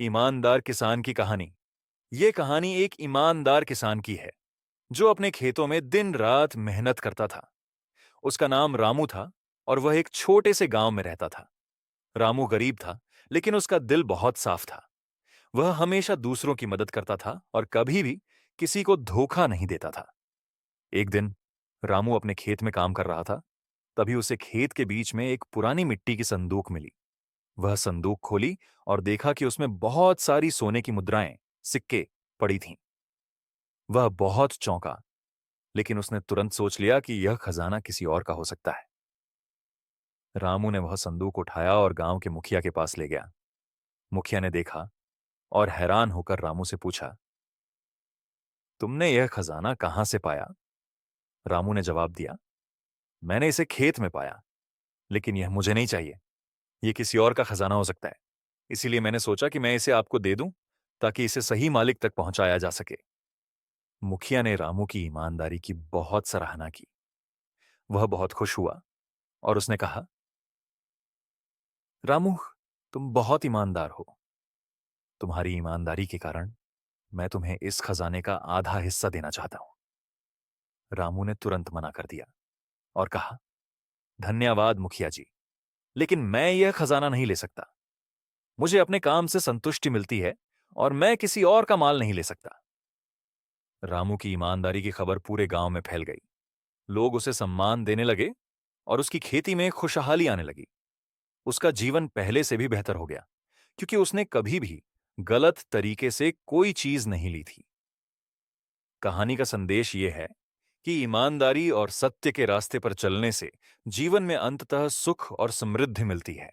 ईमानदार किसान की कहानी। ये कहानी एक ईमानदार किसान की है जो अपने खेतों में दिन रात मेहनत करता था। उसका नाम रामू था और वह एक छोटे से गांव में रहता था। रामू गरीब था, लेकिन उसका दिल बहुत साफ था। वह हमेशा दूसरों की मदद करता था और कभी भी किसी को धोखा नहीं देता था। एक दिन रामू अपने खेत में काम कर रहा था। तभी उसे खेत के बीच में एक पुरानी मिट्टी की संदूक मिली। वह संदूक खोली और देखा कि उसमें बहुत सारी सोने की मुद्राएं, सिक्के पड़ी थीं। वह बहुत चौंका, लेकिन उसने तुरंत सोच लिया कि यह खजाना किसी और का हो सकता है। रामू ने वह संदूक उठाया और गांव के मुखिया के पास ले गया। मुखिया ने देखा और हैरान होकर रामू से पूछा, तुमने यह खजाना कहां से पाया? रामू ने जवाब दिया, मैंने इसे खेत में पाया, लेकिन यह मुझे नहीं चाहिए। यह किसी और का खजाना हो सकता है। इसीलिए मैंने सोचा कि मैं इसे आपको दे दूं, ताकि इसे सही मालिक तक पहुंचाया जा सके। मुखिया ने रामू की ईमानदारी की बहुत सराहना की। वह बहुत खुश हुआ और उसने कहा, रामू, तुम बहुत ईमानदार हो। तुम्हारी ईमानदारी के कारण मैं तुम्हें इस खजाने का आधा हिस्सा देना चाहता हूं। रामू ने तुरंत मना कर दिया और कहा, धन्यवाद मुखिया जी, लेकिन मैं यह खजाना नहीं ले सकता। मुझे अपने काम से संतुष्टि मिलती है और मैं किसी और का माल नहीं ले सकता। रामू की ईमानदारी की खबर पूरे गांव में फैल गई। लोग उसे सम्मान देने लगे और उसकी खेती में खुशहाली आने लगी। उसका जीवन पहले से भी बेहतर हो गया, क्योंकि उसने कभी भी गलत तरीके से कोई चीज नहीं ली थी। कहानी का संदेश यह है कि ईमानदारी और सत्य के रास्ते पर चलने से जीवन में अंततः सुख और समृद्धि मिलती है।